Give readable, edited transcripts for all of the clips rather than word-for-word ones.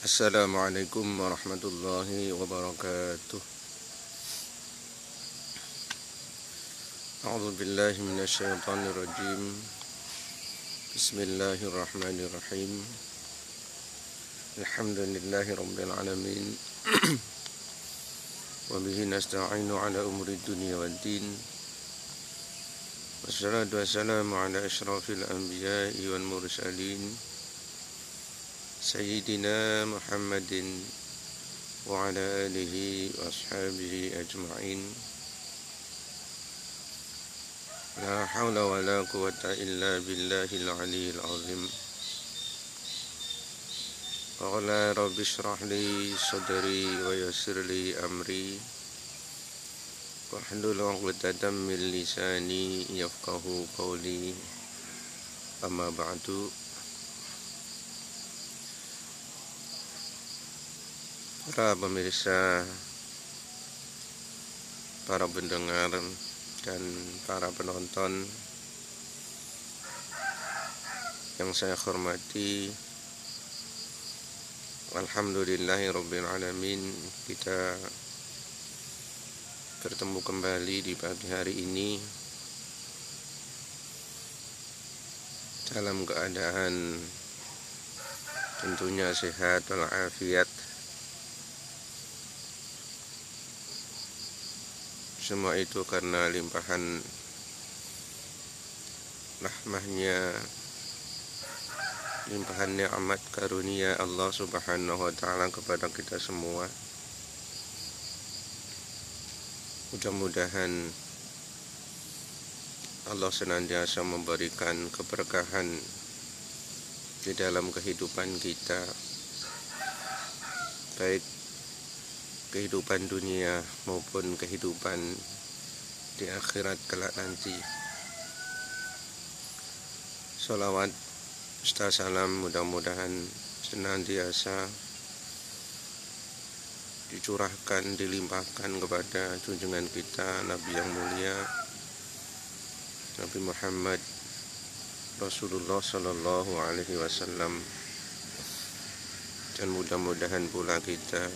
Assalamualaikum warahmatullahi wabarakatuh. A'udzu billahi minasyaitonir rajim. Bismillahirrahmanirrahim. Alhamdulillahi rabbil alamin. Wa bihi nasta'inu ala umuri dunya waddin. Wassalatu wassalamu ala asyrafil anbiya'i wal mursalin. Sayyidina Muhammadin wa ala alihi wa ashabihi ajma'in. La hawla wa la quwwata illa billahil aliyyil azim. Qala rabbi shrah li sadri wa yassir li amri wahlul 'uqdatam min lisani yafqahu qawli. Amma ba'du. Para pemirsa, para pendengar, dan para penonton yang saya hormati, alhamdulillahirabbil alamin, kita bertemu kembali di pagi hari ini dalam keadaan tentunya sehat walafiat. Semua itu karena limpahan rahmahnya, limpahan nikmat karunia Allah Subhanahu wa ta'ala kepada kita semua. Mudah-mudahan Allah senantiasa memberikan keberkahan di dalam kehidupan kita, baik kehidupan dunia maupun kehidupan di akhirat kelak nanti. Sholawat serta salam mudah-mudahan senantiasa dicurahkan, dilimpahkan kepada junjungan kita Nabi yang mulia, Nabi Muhammad Rasulullah Sallallahu Alaihi Wasallam, dan mudah-mudahan pula kita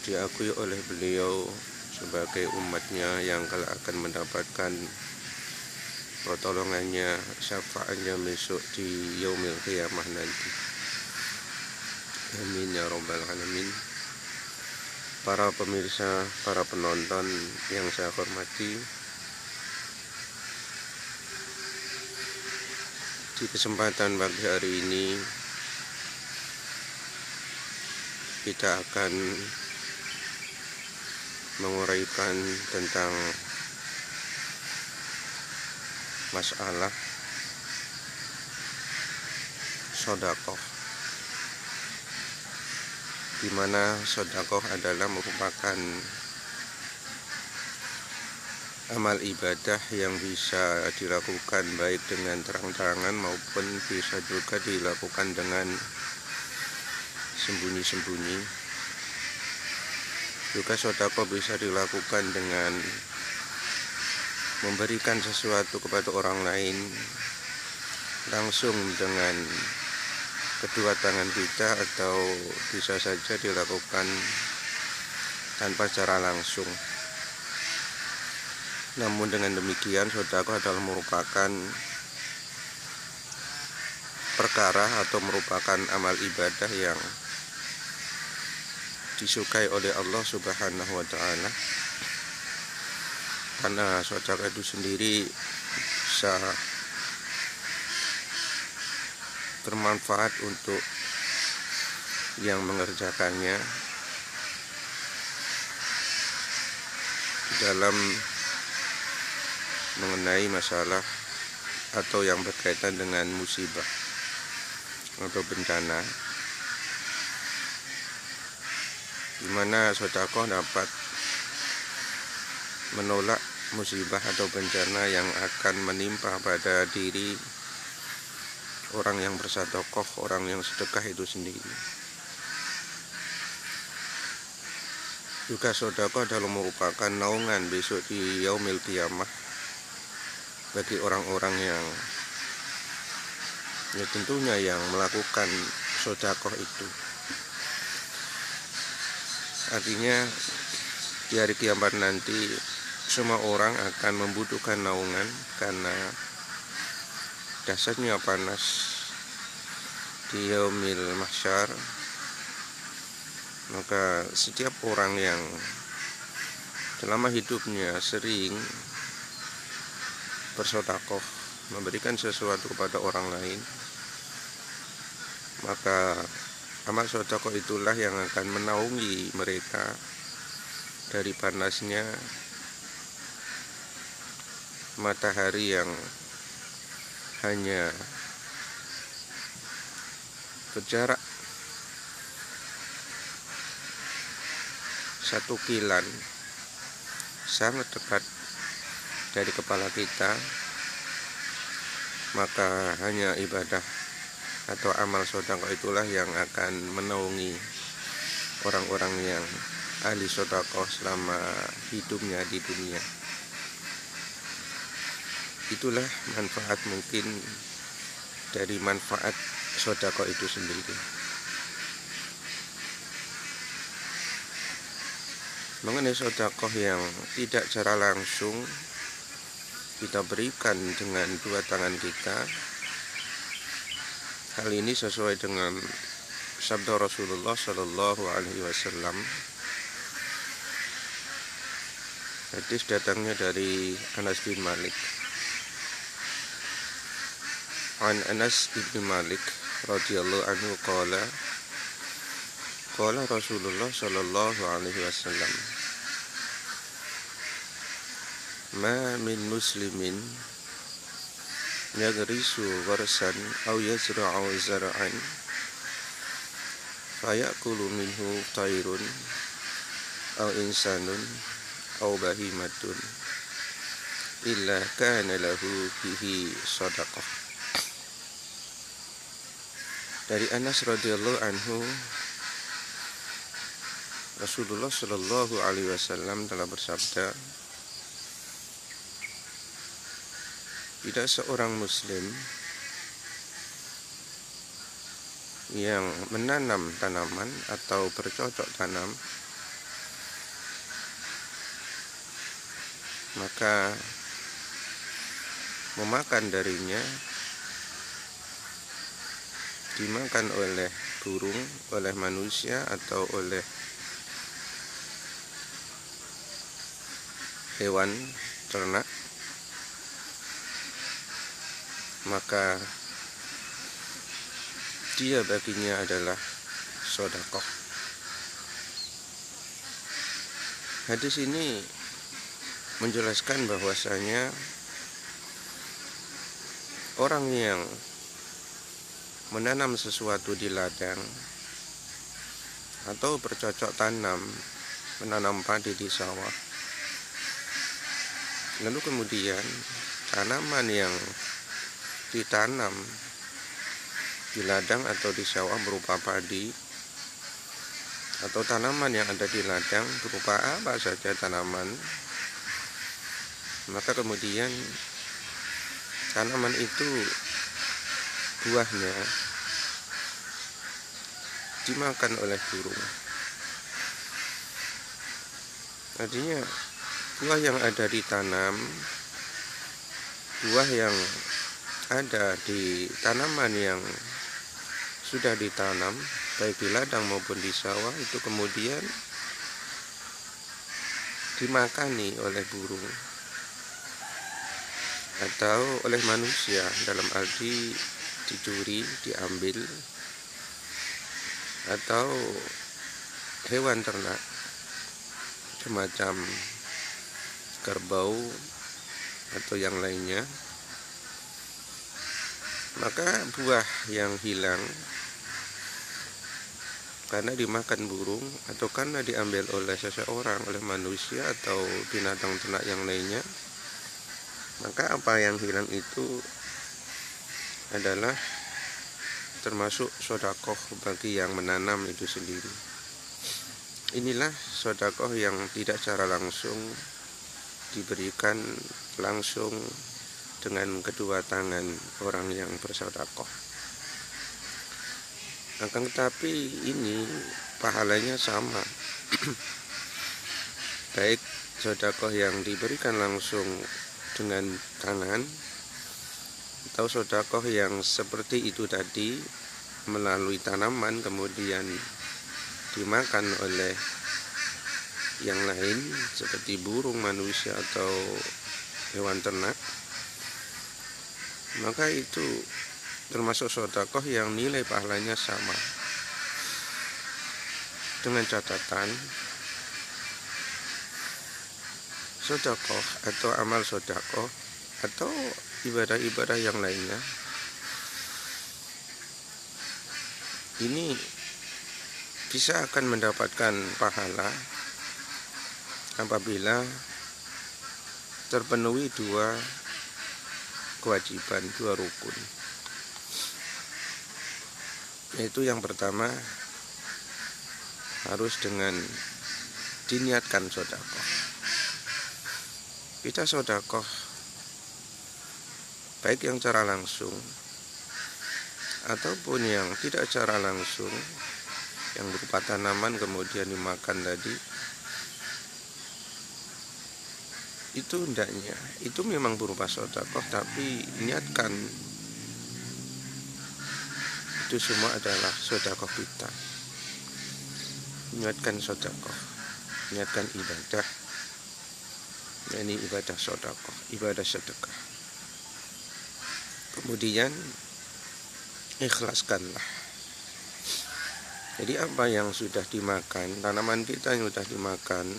diakui oleh beliau sebagai umatnya yang kelak akan mendapatkan pertolongannya, syafaatnya besok di yaumil qiyamah nanti. Amin ya rabbal alamin. Para pemirsa, para penonton yang saya hormati, di kesempatan pagi hari ini kita akan menguraikan tentang masalah sedekah, di mana sedekah adalah merupakan amal ibadah yang bisa dilakukan baik dengan terang-terangan maupun bisa juga dilakukan dengan sembunyi-sembunyi. Juga sedekah bisa dilakukan dengan memberikan sesuatu kepada orang lain langsung dengan kedua tangan kita, atau bisa saja dilakukan tanpa secara langsung. Namun dengan demikian, sedekah adalah merupakan perkara atau merupakan amal ibadah yang disukai oleh Allah Subhanahu wa ta'ala, karena sedekah itu sendiri bisa bermanfaat untuk yang mengerjakannya dalam mengenai masalah atau yang berkaitan dengan musibah atau bencana, di mana sedekah dapat menolak musibah atau bencana yang akan menimpa pada diri orang yang bersedekah, orang yang sedekah itu sendiri. Juga sedekah adalah merupakan naungan besok di yaumil qiyamah bagi orang-orang yang tentunya yang melakukan sodakoh itu. Artinya di hari kiamat nanti semua orang akan membutuhkan naungan karena dahsyatnya panas di yaumil mahsyar. Maka setiap orang yang selama hidupnya sering bersedekah, memberikan sesuatu kepada orang lain, maka amal sedekah itulah yang akan menaungi mereka dari panasnya matahari yang hanya berjarak 1 kilan, sangat dekat dari kepala kita. Maka hanya ibadah atau amal sedekah itulah yang akan menaungi orang-orang yang ahli sedekah selama hidupnya di dunia. Itulah manfaat mungkin dari manfaat sedekah itu sendiri. Mengenai sedekah yang tidak secara langsung kita berikan dengan 2 tangan kita, hal ini sesuai dengan sabda Rasulullah Shallallahu Alaihi Wasallam. Hadis datangnya dari Anas bin Malik. An Anas bin Malik radhiyallahu anhu qala Rasulullah Shallallahu Alaihi Wasallam, ma min muslimin yagrisu gharsan aw yazra'u zar'an fayakulu minhu tairun aw insanun aw bahimatun illa kana lahu bihi sadaqah. Dari Anas radhiyallahu anhu, Rasulullah Shallallahu Alaihi Wasallam telah bersabda, tidak seorang muslim yang menanam tanaman atau bercocok tanam, maka memakan darinya dimakan oleh burung, oleh manusia, atau oleh hewan ternak, maka dia baginya adalah sedekah. Hadis ini menjelaskan bahwasanya orang yang menanam sesuatu di ladang atau bercocok tanam, menanam padi di sawah, lalu kemudian tanaman yang ditanam di ladang atau di sawah berupa padi, atau tanaman yang ada di ladang berupa apa saja tanaman, maka kemudian tanaman itu buahnya dimakan oleh burung. Artinya buah yang ada ditanam, buah yang ada di tanaman yang sudah ditanam baik di ladang maupun di sawah, itu kemudian dimakani oleh burung atau oleh manusia, dalam arti dicuri, diambil, atau hewan ternak semacam kerbau atau yang lainnya. Maka buah yang hilang karena dimakan burung atau karena diambil oleh seseorang, oleh manusia atau binatang ternak yang lainnya, maka apa yang hilang itu adalah termasuk sedekah bagi yang menanam itu sendiri. Inilah sedekah yang tidak secara langsung diberikan langsung dengan kedua tangan orang yang bersedekah. Akan tetapi ini pahalanya sama. Baik sedekah yang diberikan langsung dengan tangan atau sedekah yang seperti itu tadi melalui tanaman kemudian dimakan oleh yang lain seperti burung, manusia atau hewan ternak, maka itu termasuk sedekah yang nilai pahalanya sama, dengan catatan sedekah atau amal sedekah atau ibadah-ibadah yang lainnya ini bisa akan mendapatkan pahala apabila terpenuhi dua kewajiban, dua rukun. Yaitu yang pertama harus dengan diniatkan sedekah. Kita sedekah baik yang secara langsung ataupun yang tidak secara langsung, yang berupa tanaman kemudian dimakan tadi, itu hendaknya itu memang berupa sedekah, tapi niatkan itu semua adalah sedekah kita. Niatkan sedekah, niatkan ibadah, ini ibadah sedekah, ibadah sedekah. Kemudian ikhlaskanlah. Jadi apa yang sudah dimakan, tanaman kita yang sudah dimakan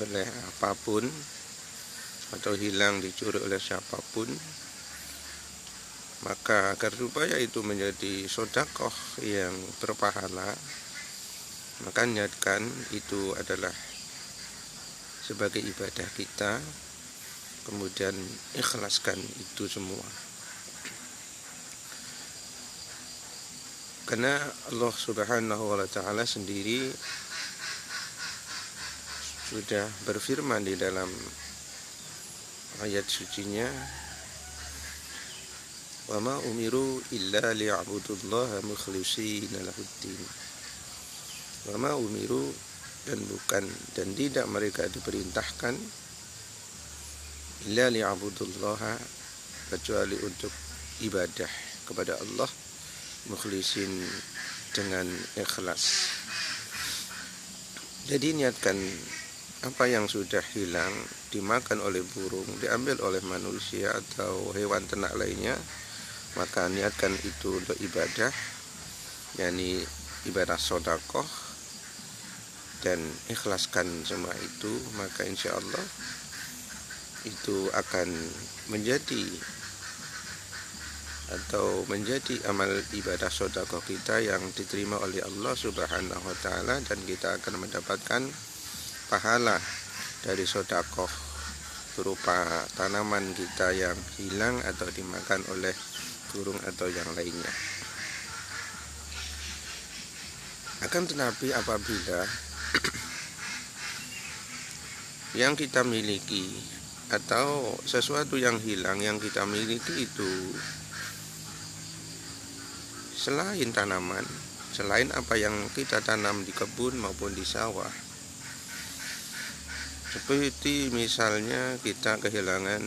oleh apapun atau hilang, dicuri oleh siapapun, maka agar supaya itu menjadi sedekah yang berpahala, maka niatkan itu adalah sebagai ibadah kita, kemudian ikhlaskan itu semua. Karena Allah Subhanahu wa ta'ala sendiri sudah berfirman di dalam ayat sucinya, wa ma umiru illa liya'budullaha mukhlishina lahuddin. Wa ma umiru, dan tidak mereka diperintahkan illa liya'budullaha, kecuali untuk ibadah kepada Allah, mukhlisin, dengan ikhlas. Jadi niatkan apa yang sudah hilang, dimakan oleh burung, diambil oleh manusia atau hewan ternak lainnya, maka niatkan itu untuk ibadah, yakni ibadah sedekah, dan ikhlaskan semua itu, maka insya Allah itu akan menjadi amal ibadah sedekah kita yang diterima oleh Allah Subhanahu wa ta'ala, dan kita akan mendapatkan pahala dari sedekah berupa tanaman kita yang hilang atau dimakan oleh burung atau yang lainnya. Akan tetapi apabila yang kita miliki atau sesuatu yang hilang yang kita miliki itu selain tanaman, selain apa yang kita tanam di kebun maupun di sawah, seperti misalnya kita kehilangan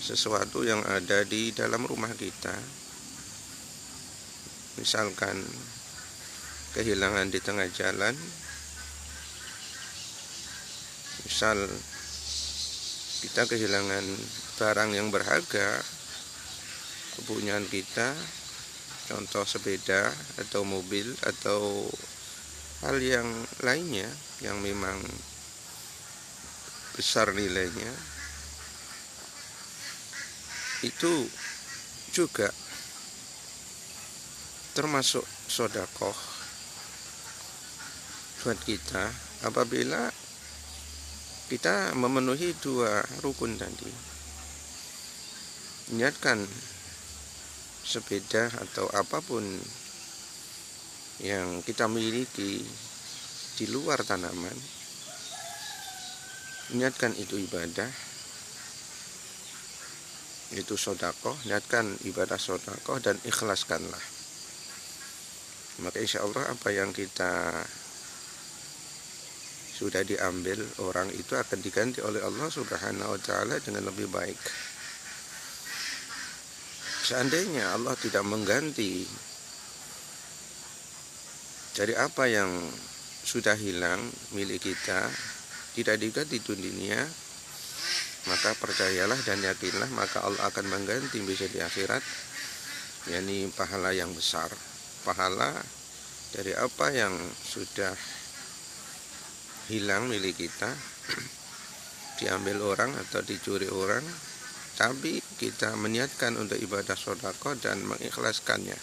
sesuatu yang ada di dalam rumah kita, misalkan kehilangan di tengah jalan, misal kita kehilangan barang yang berharga, kepunyaan kita, contoh sepeda atau mobil atau hal yang lainnya yang memang besar nilainya, itu juga termasuk sedekah buat kita apabila kita memenuhi dua rukun tadi. Niatkan sepeda atau apapun yang kita miliki di luar tanaman, niatkan itu ibadah, itu sedekah, niatkan ibadah sedekah dan ikhlaskanlah. maka insya Allah apa yang kita sudah diambil orang itu akan diganti oleh Allah Subhanahu wa Ta'ala dengan lebih baik. Seandainya Allah tidak mengganti dari apa yang sudah hilang milik kita, tidak diganti di dunia, maka percayalah dan yakinlah, maka Allah akan mengganti bisa di akhirat, yakni pahala yang besar, pahala dari apa yang sudah hilang milik kita, diambil orang atau dicuri orang, tapi kita meniatkan untuk ibadah sedekah dan mengikhlaskannya.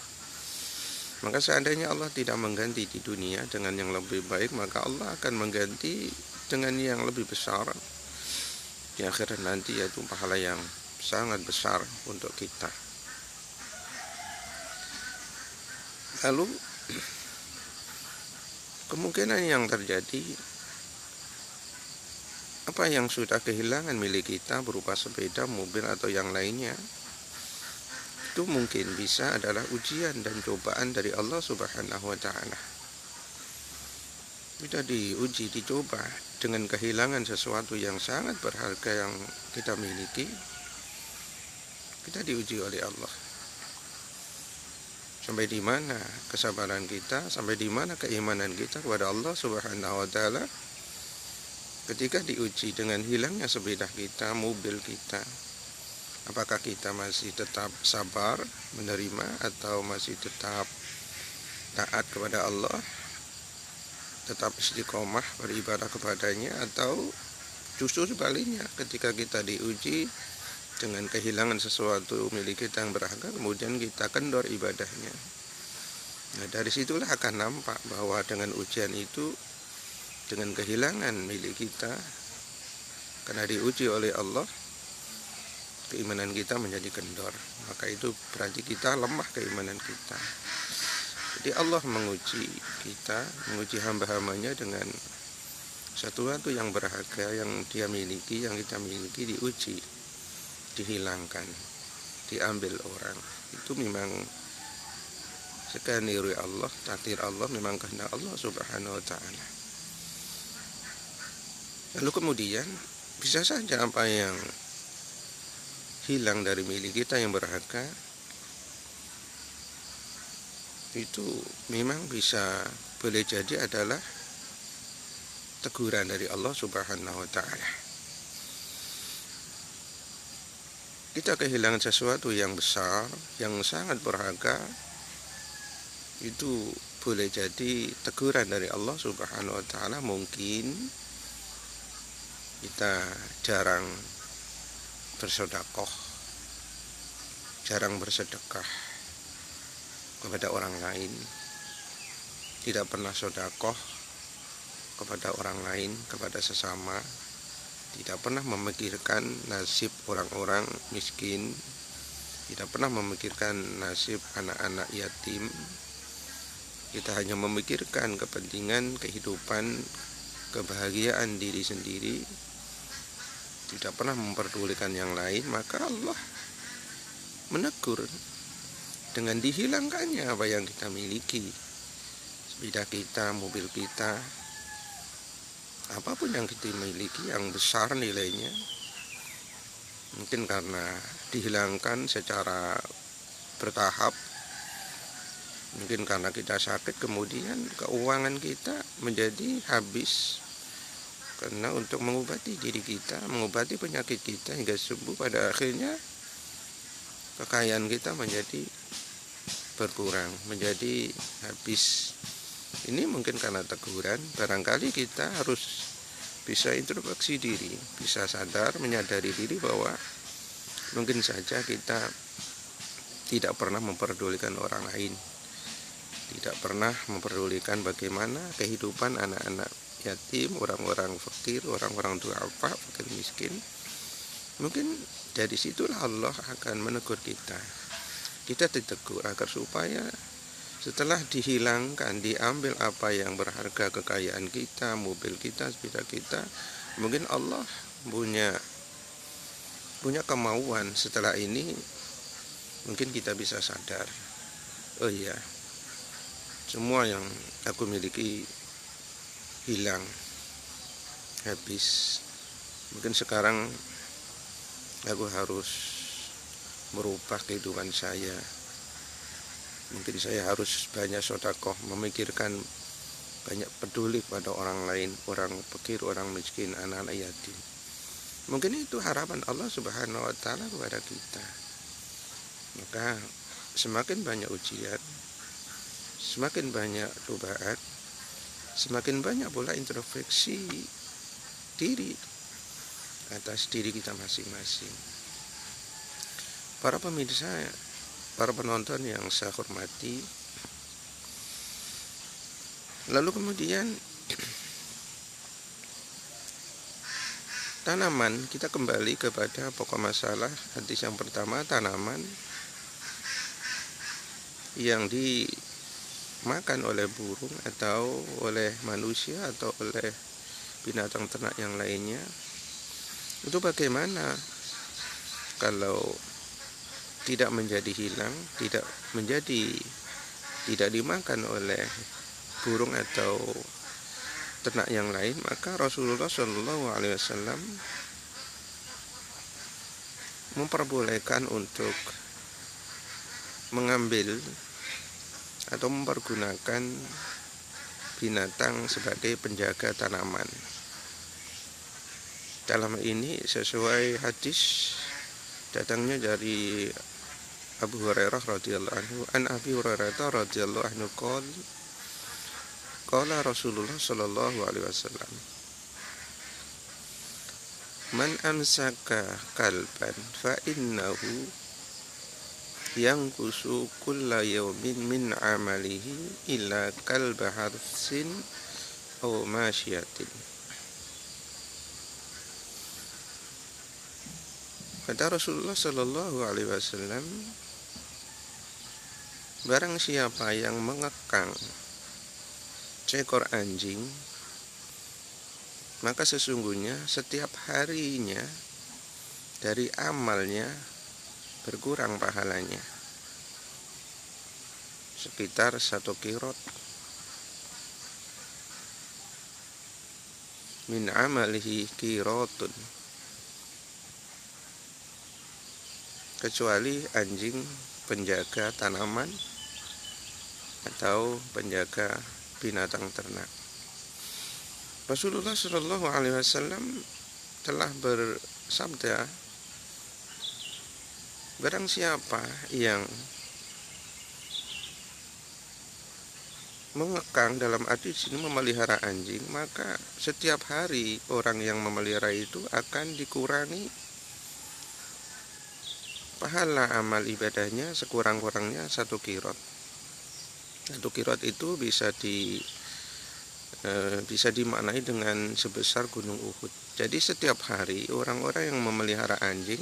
Maka seandainya Allah tidak mengganti di dunia dengan yang lebih baik, maka Allah akan mengganti dengan yang lebih besar di akhirat nanti, yaitu pahala yang sangat besar untuk kita. Lalu kemungkinan yang terjadi, apa yang sudah kehilangan milik kita berupa sepeda, mobil atau yang lainnya, itu mungkin bisa adalah ujian dan cobaan dari Allah Subhanahu wa Ta'ala. Kita diuji, dicoba dengan kehilangan sesuatu yang sangat berharga yang kita miliki. Kita diuji oleh Allah. Sampai di mana kesabaran kita, sampai di mana keimanan kita kepada Allah Subhanahu wa Ta'ala ketika diuji dengan hilangnya sepeda kita, mobil kita. Apakah kita masih tetap sabar menerima atau masih tetap taat kepada Allah, tetap istiqomah beribadah kepadanya, atau justru sebaliknya ketika kita diuji dengan kehilangan sesuatu milik kita yang berharga, kemudian kita kendor ibadahnya. Nah, dari situlah akan nampak bahwa dengan ujian itu, dengan kehilangan milik kita karena diuji oleh Allah, keimanan kita menjadi kendor. Maka itu berarti kita lemah keimanan kita. Jadi Allah menguji kita, menguji hamba-hambanya dengan sesuatu yang berharga yang dia miliki, yang kita miliki, diuji, dihilangkan, diambil orang. Itu memang skenario Allah, takdir Allah, memang kehendak Allah Subhanahu wa Ta'ala. Lalu kemudian bisa saja apa yang hilang dari milik kita yang berharga itu memang bisa boleh jadi adalah teguran dari Allah Subhanahu wa Ta'ala. Kita kehilangan sesuatu yang besar, yang sangat berharga, itu boleh jadi teguran dari Allah Subhanahu wa Ta'ala. Mungkin kita jarang bersedekah, jarang bersedekah kepada orang lain, tidak pernah sedekah kepada orang lain, kepada sesama, tidak pernah memikirkan nasib orang-orang miskin, tidak pernah memikirkan nasib anak-anak yatim. Kita hanya memikirkan kepentingan kehidupan, kebahagiaan diri sendiri, tidak pernah memperdulikan yang lain. Maka Allah menegur dengan dihilangkannya apa yang kita miliki, sepeda kita, mobil kita, apapun yang kita miliki yang besar nilainya, mungkin karena dihilangkan secara bertahap, mungkin karena kita sakit, kemudian keuangan kita menjadi habis karena untuk mengobati diri kita, mengobati penyakit kita hingga sembuh. Pada akhirnya kekayaan kita menjadi berkurang, menjadi habis. Ini mungkin karena teguran. Barangkali kita harus bisa introspeksi diri, bisa sadar, menyadari diri bahwa mungkin saja kita tidak pernah memperdulikan orang lain, tidak pernah memperdulikan bagaimana kehidupan anak-anak yatim, orang-orang fakir, orang-orang duafa, fakir miskin. Mungkin dari situlah Allah akan menegur kita. Kita ditegur agar supaya setelah dihilangkan, diambil apa yang berharga, kekayaan kita, mobil kita, sepeda kita, mungkin Allah punya kemauan setelah ini, mungkin kita bisa sadar, oh iya, semua yang aku miliki hilang, habis. Mungkin sekarang aku harus merubah kehidupan saya. Mungkin saya harus banyak sedekah, memikirkan, banyak peduli pada orang lain, orang fakir, orang miskin, anak-anak yatim. Mungkin itu harapan Allah Subhanahu wa Ta'ala kepada kita. Maka semakin banyak ujian, semakin banyak cobaan, semakin banyak pula introspeksi diri atas diri kita masing-masing. Para pemirsa, para penonton yang saya hormati, lalu kemudian tanaman, kita kembali kepada pokok masalah hadis yang pertama, tanaman yang dimakan oleh burung atau oleh manusia atau oleh binatang ternak yang lainnya, itu bagaimana kalau tidak menjadi hilang, tidak dimakan oleh burung atau ternak yang lain? Maka Rasulullah Shallallahu Alaihi Wasallam memperbolehkan untuk mengambil atau mempergunakan binatang sebagai penjaga tanaman. Dalam ini sesuai hadis datangnya dari Abu Hurairah radhiyallahu anhu, an Abi Hurairah radhiyallahu anhu qala Rasulullah sallallahu alaihi wasallam, man amsaka kalban fa innahu yanqusu kulla yawmin min amalihi illa kalba harsin aw masyiatin. Kata Rasulullah Shallallahu Alaihi Wasallam, barang siapa yang mengekang seekor anjing, maka sesungguhnya setiap harinya dari amalnya berkurang pahalanya sekitar 1 qirot min amalihi qirotun, kecuali anjing penjaga tanaman atau penjaga binatang ternak. Rasulullah Shallallahu Alaihi Wasallam telah bersabda, barang siapa yang mengekang, dalam arti sini memelihara anjing, maka setiap hari orang yang memelihara itu akan dikurangi pahala amal ibadahnya sekurang-kurangnya 1 qirot. 1 qirot itu bisa dimaknai dengan sebesar gunung Uhud. Jadi setiap hari orang-orang yang memelihara anjing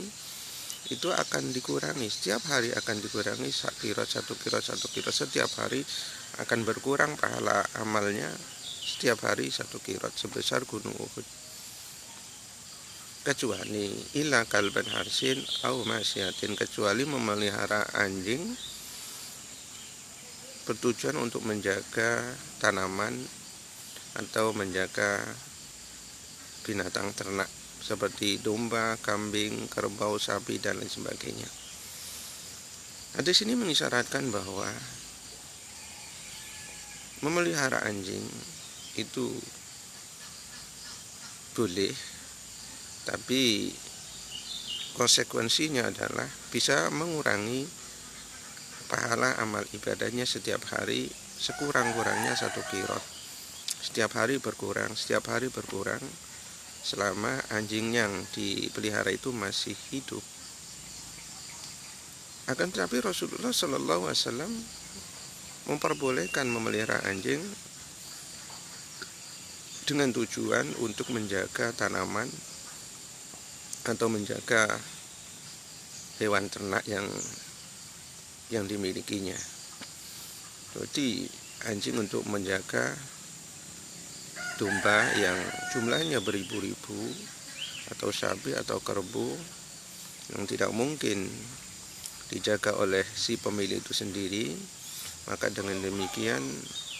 itu akan dikurangi, setiap hari akan dikurangi 1 qirot, 1 qirot, 1 qirot. Setiap hari akan berkurang pahala amalnya setiap hari 1 qirot sebesar gunung Uhud, kecuali ila kalban harsin au masyiatin, kecuali memelihara anjing bertujuan untuk menjaga tanaman atau menjaga binatang ternak seperti domba, kambing, kerbau, sapi dan lain sebagainya. Di sini mengisyaratkan bahwa memelihara anjing itu boleh, tapi konsekuensinya adalah bisa mengurangi pahala amal ibadahnya setiap hari sekurang-kurangnya 1 qirot. Setiap hari berkurang selama anjing yang dipelihara itu masih hidup. Akan tetapi Rasulullah Shallallahu Alaihi Wasallam memperbolehkan memelihara anjing dengan tujuan untuk menjaga tanaman atau menjaga hewan ternak yang dimilikinya. Jadi anjing untuk menjaga domba yang jumlahnya beribu-ribu, atau sapi atau kerbau yang tidak mungkin dijaga oleh si pemilik itu sendiri, Maka dengan demikian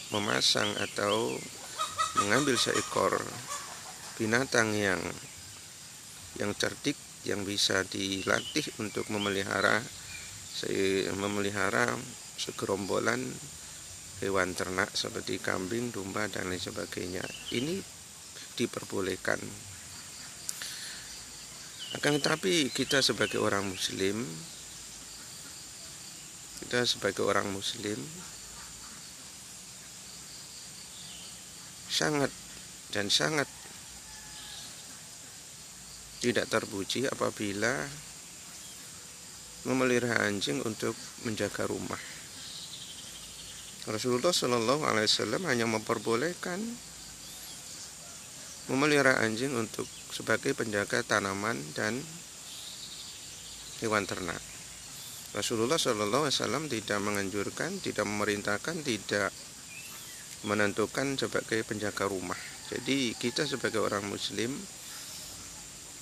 memasang atau mengambil seekor binatang yang cerdik, yang bisa dilatih untuk memelihara segerombolan hewan ternak seperti kambing, domba, dan lain sebagainya. Ini diperbolehkan. Akan tetapi kita sebagai orang muslim sangat tidak terpuji apabila memelihara anjing untuk menjaga rumah. Rasulullah Shallallahu Alaihi Wasallam hanya memperbolehkan memelihara anjing untuk sebagai penjaga tanaman dan hewan ternak. Rasulullah Shallallahu Alaihi Wasallam tidak menganjurkan, tidak memerintahkan, tidak menentukan sebagai penjaga rumah. Jadi kita sebagai orang muslim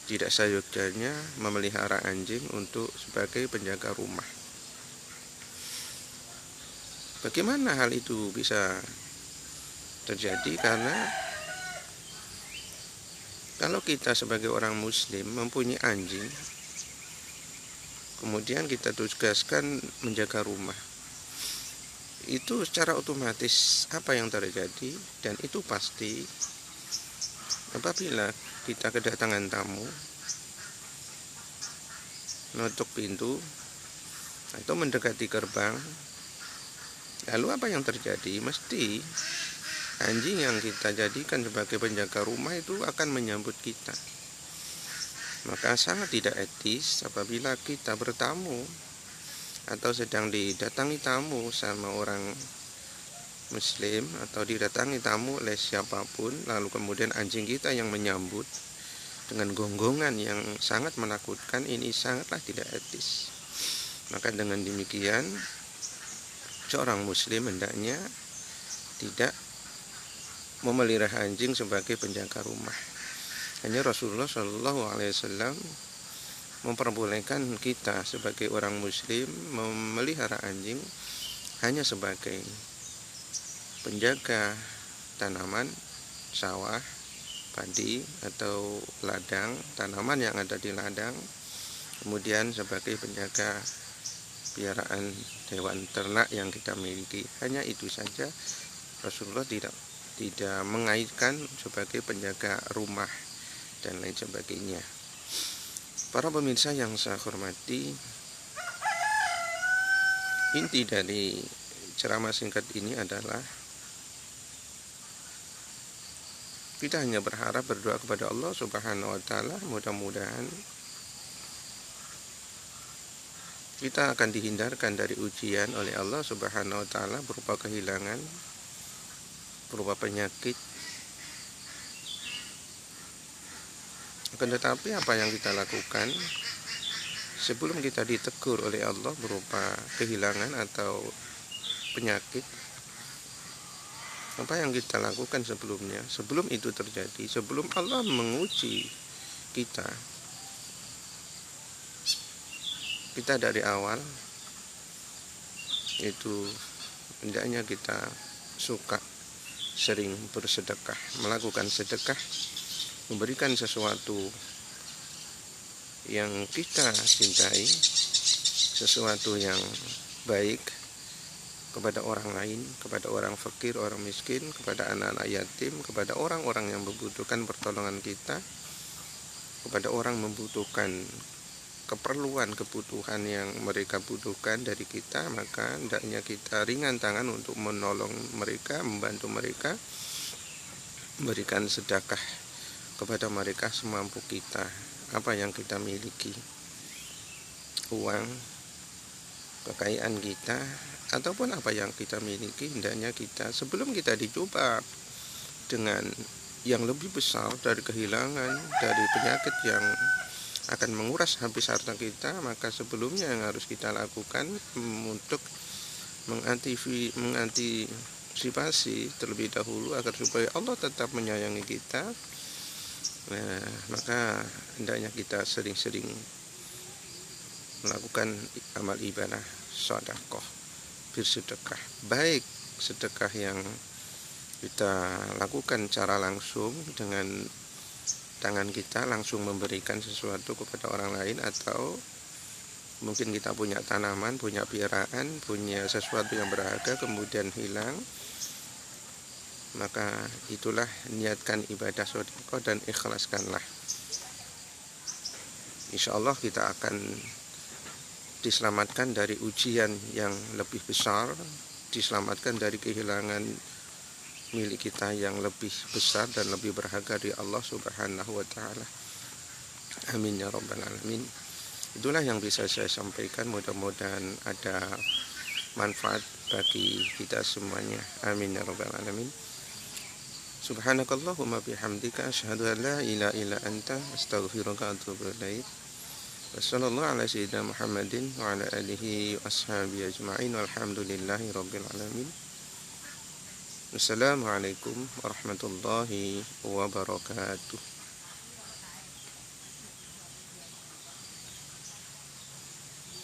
tidak seyogyanya memelihara anjing untuk sebagai penjaga rumah. Bagaimana hal itu bisa terjadi? Karena kalau kita sebagai orang muslim mempunyai anjing, kemudian kita tugaskan menjaga rumah, itu secara otomatis apa yang terjadi? Dan itu pasti apabila kita kedatangan tamu, nutup pintu atau mendekati gerbang, lalu apa yang terjadi? Mesti anjing yang kita jadikan sebagai penjaga rumah itu akan menyambut kita. Maka sangat tidak etis apabila kita bertamu atau sedang didatangi tamu sama orang muslim atau didatangi tamu oleh siapapun, lalu kemudian anjing kita yang menyambut dengan gonggongan yang sangat menakutkan. Ini sangatlah tidak etis. Maka dengan demikian seorang muslim hendaknya tidak memelihara anjing sebagai penjaga rumah. Hanya Rasulullah Shallallahu Alaihi Wasallam memperbolehkan kita sebagai orang muslim memelihara anjing hanya sebagai penjaga tanaman, sawah, padi atau ladang, tanaman yang ada di ladang, kemudian sebagai penjaga piaraan hewan ternak yang kita miliki. Hanya itu saja. Rasulullah tidak mengaitkan sebagai penjaga rumah dan lain sebagainya. Para pemirsa yang saya hormati, inti dari ceramah singkat ini adalah kita hanya berdoa kepada Allah Subhanahu wa taala, mudah-mudahan kita akan dihindarkan dari ujian oleh Allah Subhanahu wa taala berupa kehilangan, berupa penyakit. Akan tetapi apa yang kita lakukan sebelum kita ditegur oleh Allah berupa kehilangan atau penyakit, apa yang kita lakukan sebelumnya, sebelum itu terjadi, sebelum Allah menguji kita dari awal, itu hendaknya kita suka sering bersedekah, melakukan sedekah, memberikan sesuatu yang kita cintai, sesuatu yang baik kepada orang lain, kepada orang fakir, orang miskin, kepada anak-anak yatim, kepada orang-orang yang membutuhkan pertolongan kita, kepada orang membutuhkan kebutuhan yang mereka butuhkan dari kita, maka hendaknya kita ringan tangan untuk menolong mereka, membantu mereka, memberikan sedekah kepada mereka semampu kita, apa yang kita miliki, uang, kekayaan kita, ataupun apa yang kita miliki, hendaknya kita sebelum kita dicoba dengan yang lebih besar dari kehilangan, dari penyakit yang akan menguras habis harta kita, maka sebelumnya yang harus kita lakukan untuk mengantisipasi terlebih dahulu agar supaya Allah tetap menyayangi kita. Nah, maka hendaknya kita sering-sering melakukan amal ibadah sedekah. bersedekah, baik sedekah yang kita lakukan secara langsung dengan tangan kita langsung memberikan sesuatu kepada orang lain, atau mungkin kita punya tanaman, punya piaraan, punya sesuatu yang berharga kemudian hilang, maka itulah niatkan ibadah sedekah dan ikhlaskanlah. Insya Allah kita akan diselamatkan dari ujian yang lebih besar, diselamatkan dari kehilangan milik kita yang lebih besar dan lebih berharga dari Allah Subhanahu wa Ta'ala. Amin ya Rabbal Alamin. Itulah yang bisa saya sampaikan, mudah-mudahan ada manfaat bagi kita semuanya. Amin ya Rabbal Alamin. Subhanakallahumma bihamdika asyhadu an la ilaha illa anta astaghfiruka wa atubu ilaik. Wassallallahu ala sayyidina Muhammadin wa ala alihi wa ashabihi ajma'in walhamdulillahi rabbil alamin. Wassalamualaikum warahmatullahi wabarakatuh.